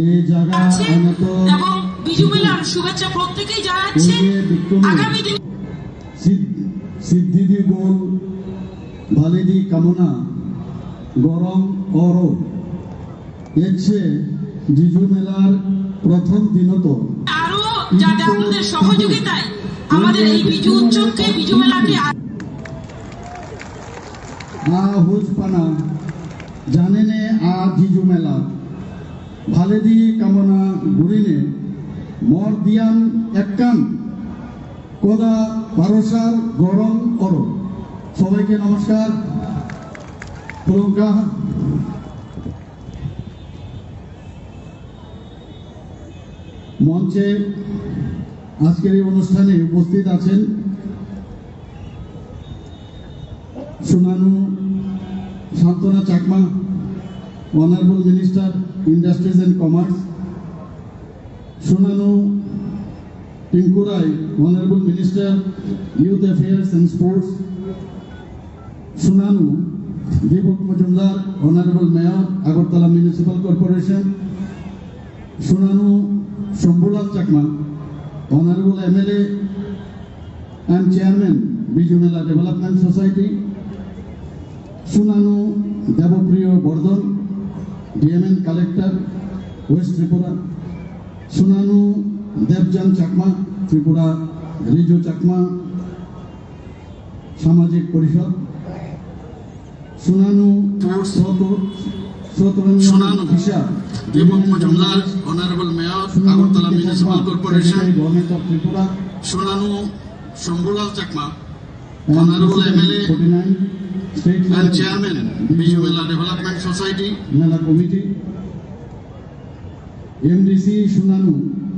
এই জায়গা আছে অনেক এবং বিজু মেলার শুভেচ্ছা প্রত্যেকেই জানাচ্ছে। আগামী দিন সিদ্ধিদি গোল ভালিদি কামনা গরম অর এছে জিজু মেলার প্রথম দিনত আরো যাতে আপনাদের সহযোগিতায় আমাদের এই বিজু উৎসবকে, বিজু মেলাকে আ হুজ পানা জানেনে আ জিজু মেলা ভালেদি কামনা গুরিনে মর দিয়ান এককান কোদা ভরসার গরম অর। সবাইকে নমস্কার। মঞ্চে আজকের এই অনুষ্ঠানে উপস্থিত আছেন সুনানু Santana Chakma, honourable minister industries and commerce, সুনানু Tinku Roy, honourable minister youth affairs and sports, সুনানু Dipak Majumdar, honourable mayor Agartala municipal corporation, সুনানু Shambhulal Chakma, honourable MLA and Chairman Biju Mela Development Society, Sunanu Devopriyo Bordon, DMN Collector, West Tripura, Sunanu Devjan Chakma, Tripura Riju Chakma, Samajik Porishad, Sunanu Sunanu Fisha, Debok Majumdar, Honorable Mayor, Agartala Municipal Corporation, Government of Tripura, Sunanu Shambulal Chakma, Honorable MLA and Chairman, Biju Mela Development Society, Mela Committee, MDC Sunanu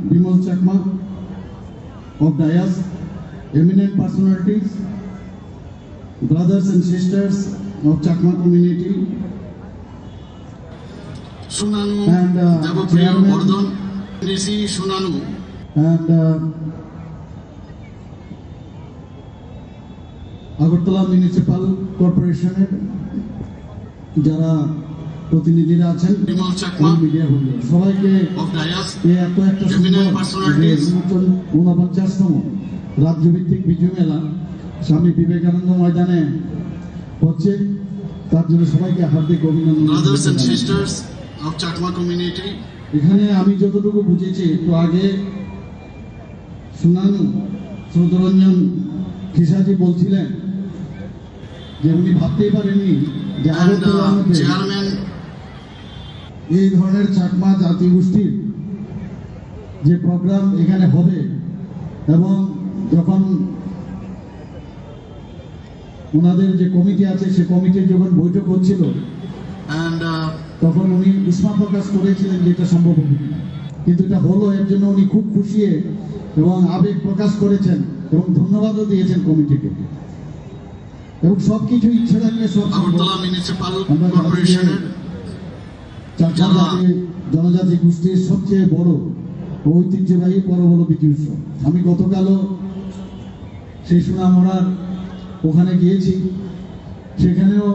Bimal Chakma of Dayas, eminent personalities, brothers and sisters of Chakma community, Sunanu and Devopriyo Bordon, MDC Sunanu and Agartala municipal কর্পোরেশনের যারা প্রতিনিধিরা আছেন, মিডিয়া বন্ধু সবাইকে এত একটা 49তম রাজ্যভিত্তিক বিজু মেলা স্বামী বিবেকানন্দ ময়দানে হচ্ছে, তার জন্য সবাইকে হার্দিক অভিনন্দন। এখানে আমি যতটুকু বুঝেছি, একটু আগে সুনানু সৌদরঞ্জন খিসাজি বলছিলেন যে উনি ভাবতেই পারেননি যে আগরতলার মধ্যে এই ধরনের চাকমা জাতিগোষ্ঠীর যে প্রোগ্রাম এখানে হবে, এবং যখন ওনাদের যে কমিটি আছে সে কমিটির যখন বৈঠক হচ্ছিল তখন উনি উষ্মা প্রকাশ করেছিলেন যে এটা সম্ভব হবে, কিন্তু এটা হলো, এর জন্য উনি খুব খুশি এবং আবেগ প্রকাশ করেছেন এবং ধন্যবাদও দিয়েছেন কমিটিকে। এবং সবকিছু ইচ্ছে থাকলে সব জনজাতি গোষ্ঠীর সবচেয়ে বড় ঐতিহ্যবাহী পর্ব হলো বিজু উৎসব। আমি গতকালও সেই সোনামুড়ার ওখানে গিয়েছি, সেখানেও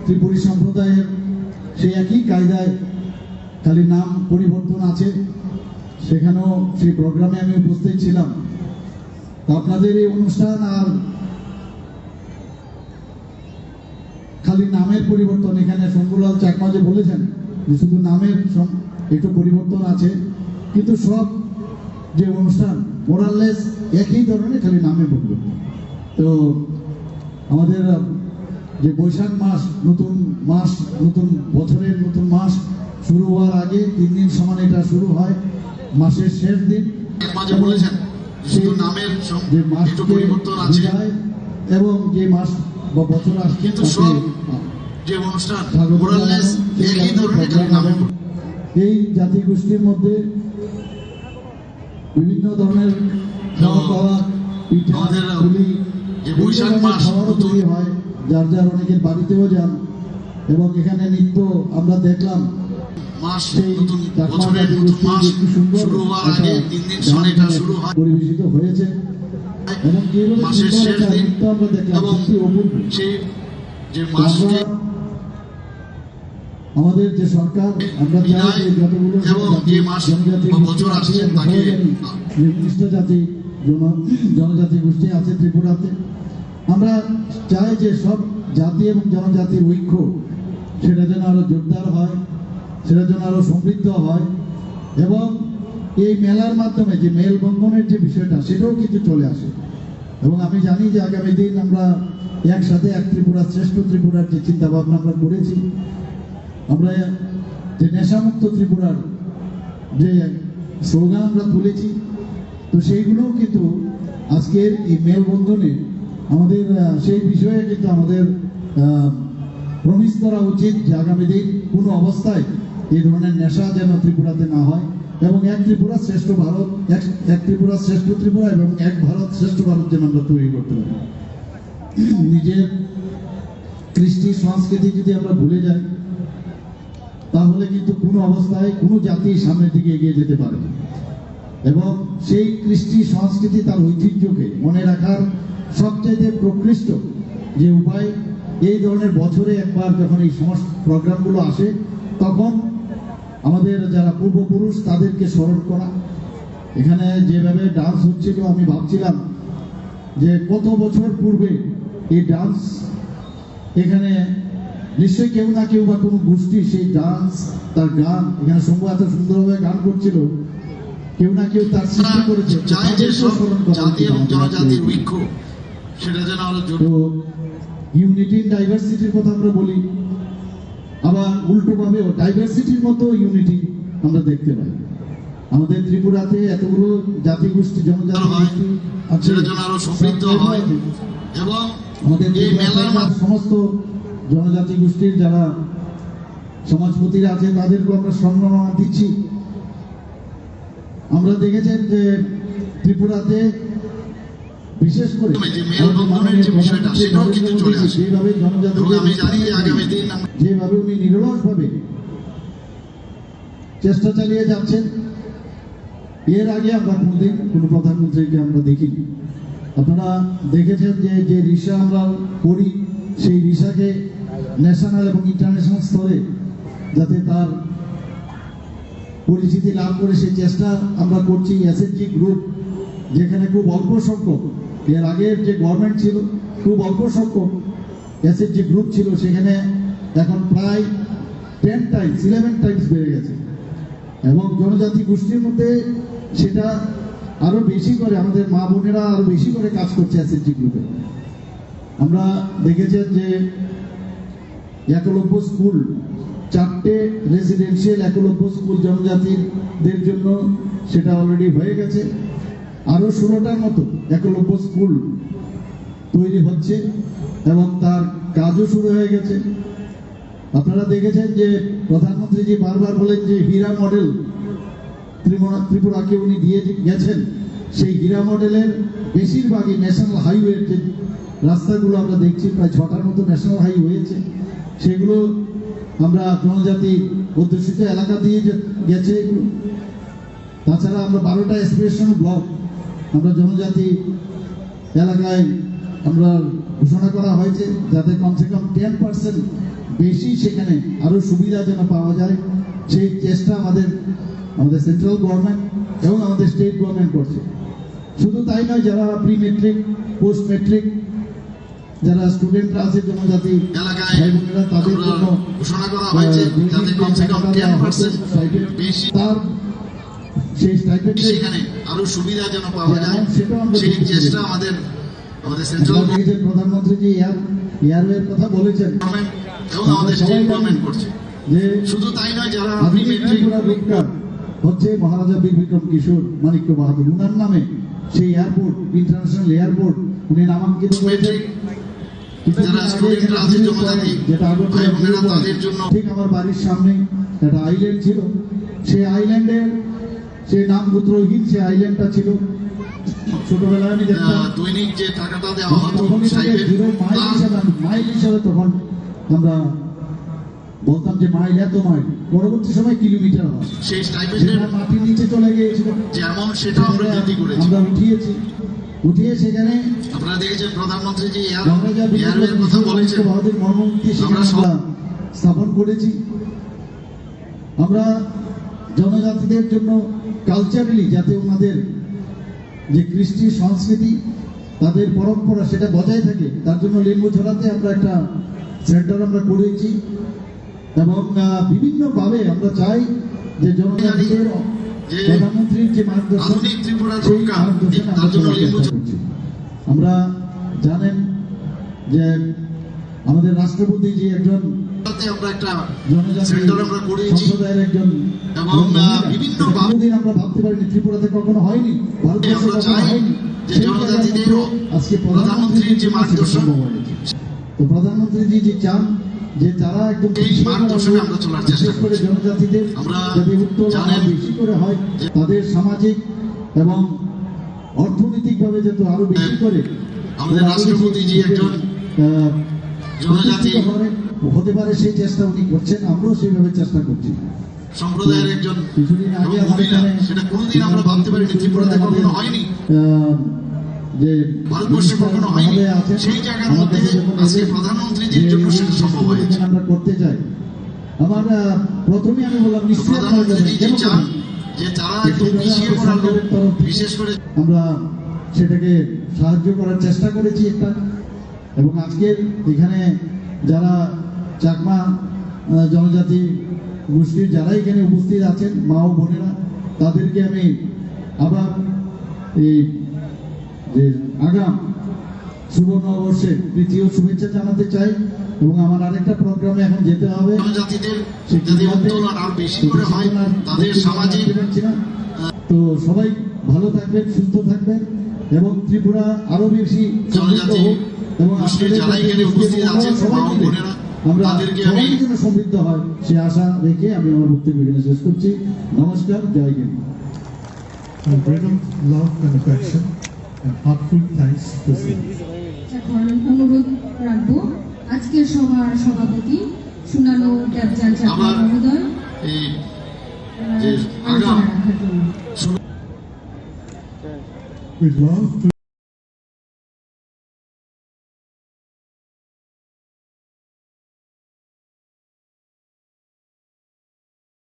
ত্রিপুরী সম্প্রদায়ের সেই একই কায়দায়, খালি নাম পরিবর্তন আছে, সেখানেও সেই প্রোগ্রামে আমি উপস্থিত ছিলাম। আপনাদের এই অনুষ্ঠান আর নামের পরিবর্তন, এখানে শঙ্কুলাল চাকমা যে বলেছেন যে শুধু নামের একটু পরিবর্তন আছে, কিন্তু সব যে অনুষ্ঠান মোরাললেস একই ধরনের, খালি নামে পরিবর্তন। তো আমাদের যে বৈশাখ মাস, নতুন মাস, নতুন বছরের নতুন মাস শুরু হওয়ার আগে 3 দিন সমান এটা শুরু হয়, মাসের শেষ দিন মাঝে বলেছেন শুধু নামের যে মাস একটু পরিবর্তন আছে, এবং যে মাস বা বছর আসছে কিন্তু সব যে অনুষ্ঠান মোরাললেস একই ধরনের, খালি নামে। এই জাতিগোষ্ঠীর মধ্যে বিভিন্ন ধরনের খাওয়া দাওয়া, পিঠা, পুলি, যে বৈশাখ মাস খাবারও তৈরি হয়, যার যার অনেকের বাড়িতেও যান, এবং এখানে নৃত্য আমরা দেখলাম। মাস সেই নতুন বছরের নতুন মাস শুরু হওয়ার আগে 3 দিন সমান এটা শুরু হয়, পরিবেশিত হয়েছে, এবং যেভাবে মাসের শেষ দিন নৃত্য আমরা দেখলাম, এবং সত্যি অপূর্ব। সেই যে মাসকে আমাদের যে সরকার, আমরা চাই যে যতগুলো এবং যে মাস জনজাতি বা বছর আসছে তাকে নির্দিষ্ট জাতি জনজাতি গোষ্ঠী আছে ত্রিপুরাতে, আমরা চাই যে সব জাতি এবং জনজাতির ঐক্য সেটা যেন আরো জোরদার হয়, সেটা যেন আরো সমৃদ্ধ হয়, এবং এই মেলার মাধ্যমে যে মেলবন্ধনের যে বিষয়টা সেটাও কিন্তু চলে আসে। এবং আমি জানি যে আগামী দিন আমরা একসাথে এক ত্রিপুরা শ্রেষ্ঠ ত্রিপুরার যে চিন্তা ভাবনা আমরা করেছি, আমরা যে নেশামুক্ত ত্রিপুরার যে স্লোগান আমরা তুলেছি, তো সেইগুলোও কিন্তু আজকের এই মেলবন্ধনে আমাদের সেই বিষয়ে কিন্তু আমাদের প্রমিস করা উচিত যে আগামী দিন কোনো অবস্থায় এই ধরনের নেশা যেন ত্রিপুরাতে না হয়, এবং এক ত্রিপুরা শ্রেষ্ঠ ভারত, এক ত্রিপুরা শ্রেষ্ঠ ত্রিপুরা এবং এক ভারত শ্রেষ্ঠ ভারত যেন আমরা তৈরি করতে পারি। নিজের কৃষ্টি সংস্কৃতি যদি আমরা ভুলে যাই, তাহলে কিন্তু কোনো অবস্থায় কোনো জাতি সামনের দিকে এগিয়ে যেতে পারে না। এবং সেই কৃষ্টি সংস্কৃতি, তার ঐতিহ্যকে মনে রাখার সবচেয়ে প্রকৃষ্ট যে উপায়, এই ধরনের বছরে একবার যখন এই সমস্ত প্রোগ্রামগুলো আসে, তখন আমাদের যারা পূর্বপুরুষ তাদেরকে স্মরণ করা। এখানে যেভাবে ডান্স হচ্ছিল, আমি ভাবছিলাম যে কত বছর পূর্বে এই ডান্স এখানে নিশ্চয়ই কেউ না কেউ বা কোনো গোষ্ঠী সেই ডান্স, তার গান, এখানে শম্ভু এত সুন্দরভাবে গান করছিল, কেউ না কেউ তার সৃষ্টি করেছে। চাই যে সব জাতি এবং জনজাতির ঐক্য সেটা যেন আরো তো ইউনিটি ইন ডাইভার্সিটির কথা আমরা বলি, আবার উল্টোভাবেও ডাইভার্সিটির মতো ইউনিটি আমরা দেখতে পাই। আমাদের ত্রিপুরাতে এতগুলো জাতিগোষ্ঠী, জনজাতি গোষ্ঠী আছে, সেটা যেন আরো সমৃদ্ধ হয়, এবং আমাদের এই মেলার সমস্ত জনজাতি গোষ্ঠীর যারা সমাজপতিরা আছে তাদেরকে আমরা সম্মাননা দিচ্ছি। আমরা দেখেছেন যে ত্রিপুরাতে বিশেষ করে যেভাবে জনজাতি, যেভাবে উনি নিরলসভাবে চেষ্টা চালিয়ে যাচ্ছেন, এর আগে আমরা কোনোদিন কোনো প্রধানমন্ত্রীকে আমরা দেখিনি। আপনারা দেখেছেন যে রিসা আমরা করি, সেই রিসাকে ন্যাশনাল এবং ইন্টারন্যাশনাল স্তরে যাতে তার পরিচিতি লাভ করে সেই চেষ্টা আমরা করছি। এসএসজি গ্রুপ, যেখানে খুব অল্প সংখ্যক, এর আগের যে গভর্নমেন্ট ছিল খুব অল্প সংখ্যক এসএসজি গ্রুপ ছিল, সেখানে এখন প্রায় 10 টাইমস 11 টাইমস বেড়ে গেছে, এবং জনজাতি গোষ্ঠীর মধ্যে সেটা আরো বেশি করে, আমাদের মা বোনেরা আরো বেশি করে কাজ করছে এসএসজি গ্রুপে। আমরা দেখেছেন যে একলব্য স্কুল, 4টে রেসিডেন্সিয়াল একলব্য স্কুল জনজাতিদের জন্য সেটা অলরেডি হয়ে গেছে। আরো 16টার মতো একলব্য স্কুল তৈরি হচ্ছে এবং তার কাজও শুরু হয়ে গেছে। আপনারা দেখেছেন যে প্রধানমন্ত্রীজি বারবার বলেন যে হীরা মডেল ত্রিপুরাকে উনি দিয়ে গেছেন। সেই হীরা মডেলের বেশিরভাগই ন্যাশনাল হাইওয়ের যে রাস্তাগুলো আমরা দেখছি, প্রায় 6টার মতো ন্যাশনাল হাইওয়ে হয়েছে, সেগুলো আমরা জনজাতি অধ্যুষিত এলাকা দিয়ে গেছে এগুলো। তাছাড়া আমরা 12টা এক্সপ্রেশন ব্লক আমরা জনজাতি এলাকায় আমরা ঘোষণা করা হয়েছে, যাতে কমসে কম 10% বেশি সেখানে আরো সুবিধা যেন পাওয়া যায়, সেই চেষ্টা আমাদের সেন্ট্রাল গভর্নমেন্ট এবং আমাদের স্টেট গভর্নমেন্ট করছে। শুধু তাই নয়, যারা প্রি মেট্রিক, পোস্ট মেট্রিক যারা স্টুডেন্টরা আছে জনজাতি এলাকায় ভাই বোনেরা তাদের আমরা জন্য ঘোষণা করা হয়েছে যাতে কমসে কম 10% বেশি তার সেই স্টাইপেন্ড সেখানে আরো সুবিধা যেন পাওয়া যায় সেই চেষ্টা আমাদের সেন্ট্রাল প্রধানমন্ত্রী জি এয়ারওয়ের কথা বলেছেন গভর্নমেন্ট এবং আমাদের স্টেট গভর্নমেন্ট করছে। যে শুধু তাই নয়, যারা আধুনিক প্রিমেট্রিক ত্রিপুরা রূপকার হচ্ছে মহারাজা বীর বিক্রম কিশোর মানিক্য বাহাদুর, উনার নামে সেই এয়ারপোর্ট, ইন্টারন্যাশনাল এয়ারপোর্ট উনি নামাঙ্কিত করেছেন। যারা স্টুডেন্টরা আছে জনজাতি যেটা ভাই বোনেরা তাদের জন্য ঠিক আমার বাড়ির সামনে একটা আইল্যান্ড ছিল, সেই আইল্যান্ডের সেই নাম গোত্রহীন সেই আইল্যান্ডটা ছিল। ছোটবেলায় আমি দেখতাম দৈনিক যে টাকাটা দেওয়া হতো তখন মাইল হিসাবে তখন আমরা বলতাম যে মাইল এত মাইল, পরবর্তী সময় কিলোমিটার হয়। সেই স্টাইপেন্ডের মাটির নিচে চলে গিয়েছিল যে অ্যামাউন্ট সেটা আমরা বৃদ্ধি করেছি। আমরা উঠিয়ে সেখানে আপনারা দেখেছেন প্রধানমন্ত্রী যে মহারাজা এয়ারওয়ের কথা বলেছেন, বাহাদুর মর্মমূর্তি আমরা আমরা স্থাপন করেছি। আমরা জনজাতিদের জন্য কালচারালি যাতে ওনাদের যে কৃষ্টি সংস্কৃতি তাদের পরম্পরা সেটা বজায় থাকে তার জন্য লিম্বুছড়াতে আমরা একটা সেন্টার আমরা করেছি এবং বিভিন্নভাবে আমরা চাই যে জনজাতিদের প্রধানমন্ত্রীর যে মার্গদর্শন আধুনিক ত্রিপুরার সেই রক্ষা মার্গদর্শন তার আমরা জন্য চলার চেষ্টা করছি। আমরা জানেন যে আমাদের রাষ্ট্রপতি যে একজন আমরা একটা জনজাতি সেন্টার আমরা করেছি সম্প্রদায়ের একজন এবং বিভিন্ন কোনোদিন আমরা ভাবতে পারিনি, ত্রিপুরাতে কখনো হয়নি, ভারতবর্ষে আমরা কখনো চাই হয়নি। যে সেই জনজাতিদেরও জায়গায় আজকে প্রধানমন্ত্রীর যে মার্গদর্শন সম্ভব হয়েছে। তো প্রধানমন্ত্রী জি চান যে তারা একদম এই মার্গদর্শনে আমরা চলার চেষ্টা বিশেষ করে করছি। জনজাতিদের আমরা যাতে উত্তর জানেন বেশি করে হয়, তাদের সামাজিক এবং অর্থনৈতিকভাবে যাতে আরো বেশি করে আমাদের ওরা আরো বেশি রাষ্ট্রপতি জি একজন জনজাতি হতে পারে সেই চেষ্টা উনি করছেন, আমরাও সেইভাবে চেষ্টা করছি। সম্প্রদায়ের একজন কিছুদিন আগে এবং মহিলা, সেটা কোনোদিন আমরা ভাবতে পারিনি, ত্রিপুরাতে কখনো হয়নি, যে ভারতবর্ষে কখনো হয়নি। আছেন, সেই জায়গার আমার মধ্যে কাছে যখন আজকে এলেন, প্রধানমন্ত্রীজির জন্য যে সেটা সম্ভব হয়েছে। আমরা করতে চাই। আমার প্রথমে আমি বললাম নিশ্চয়ই আপনারা প্রধানমন্ত্রীজি যাবেন। কেন চান করবেন? যে তারা একদম পিছিয়ে পড়া লোক, বিশেষ করে আমরা সেটাকে সাহায্য করার চেষ্টা করেছি একটা, এবং আজকের এখানে যারা চাকমা জনজাতি গোষ্ঠীর যারা এখানে উপস্থিত আছেন মা ও বোনেরা, তাদেরকে আমি আবার এই যে আগাম শুভ নববর্ষে তৃতীয় শুভেচ্ছা জানাতে চাই। এবং আমার আরেকটা প্রোগ্রামে এখন যেতে হবে, জনজাতিদের যাতে উত্তোলন আরো বেশি করে হয়, তাদের সামাজিক তো সবাই ভালো থাকবেন, সুস্থ থাকবেন এবং ত্রিপুরা আরো বেশি জনজাতি এবং গোষ্ঠীর যারা এখানে উপস্থিত আছেন মা ও বোনেরা, আমরা তাদেরকে আমি সবাই যেন সমৃদ্ধ হয় সে আশা রেখে আমি আমার বক্তব্য এখানে শেষ করছি। নমস্কার, জয় Hind. Freedom, love and affection and heartfelt thanks to you. এখন অনুরোধ রাখবো আজকের সভার সভাপতি সুনালো দেবজাল চাকমা আবার মহোদয় এই যে আলোচনা আগাম রাখার জন্য। With love to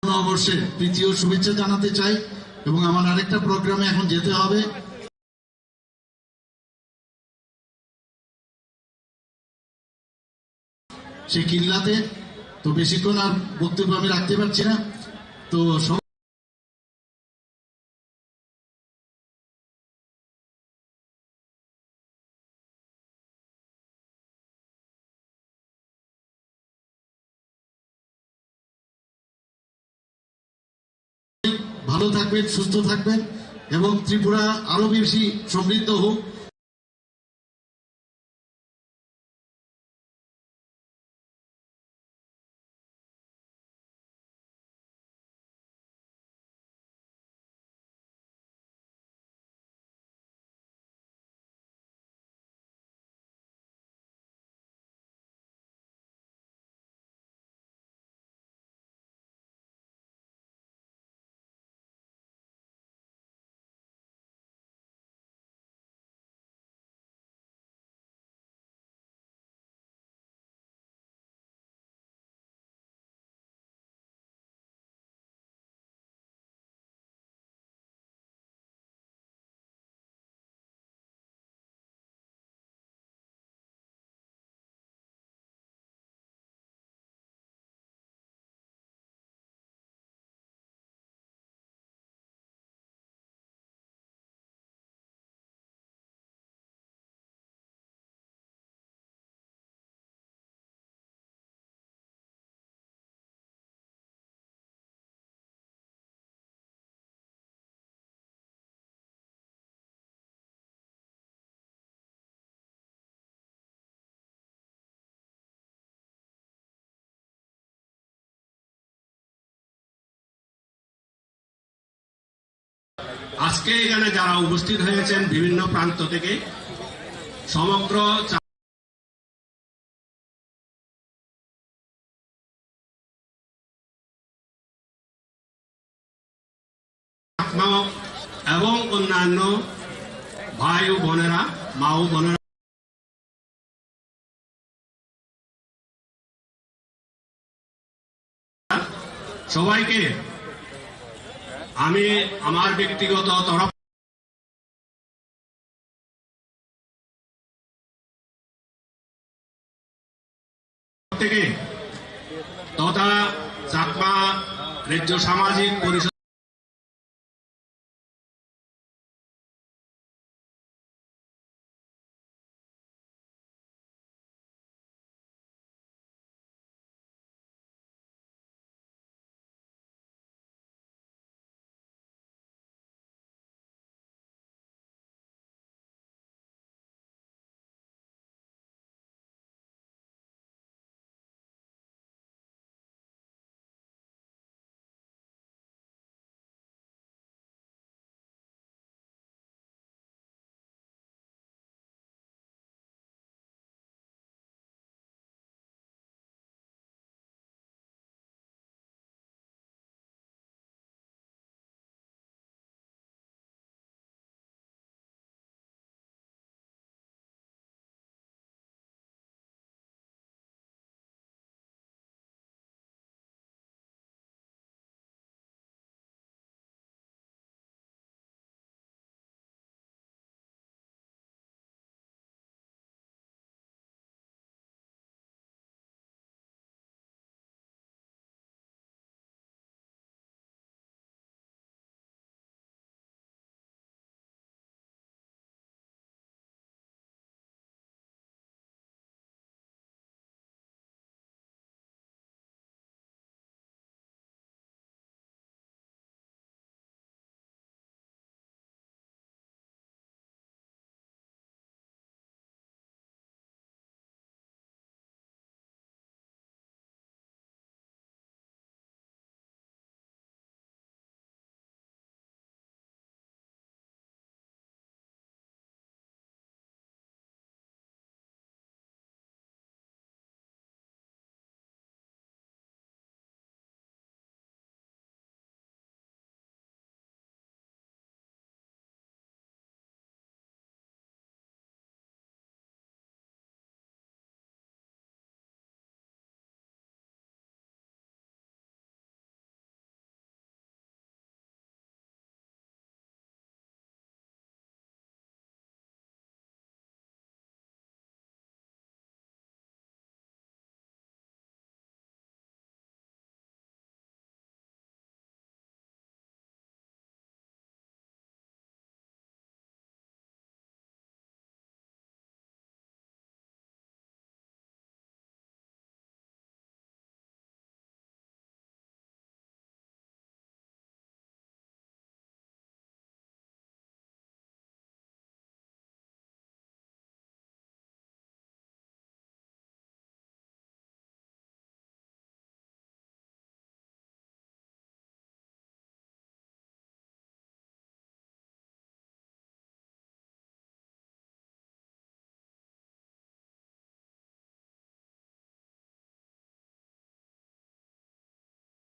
নববর্ষের তৃতীয় শুভেচ্ছা জানাতে চাই এবং আমার আরেকটা প্রোগ্রামে এখন যেতে হবে। সে কিল্লাতে, তো বেশিক্ষণ আর বক্তব্য আমি রাখতে পারছি না, তো ভালো থাকবেন, সুস্থ থাকবেন এবং ত্রিপুরা আরো বেশি সমৃদ্ধ হোক। আজকে এখানে যারা উপস্থিত হয়েছেন বিভিন্ন প্রান্ত থেকে সমগ্র এবং অন্যান্য ভাই ও বোনেরা, মা ও বোনেরা সবাইকে আমি আমার ব্যক্তিগত তরফ থেকে তথা চাকমা রাজ্য সামাজিক পরিষদ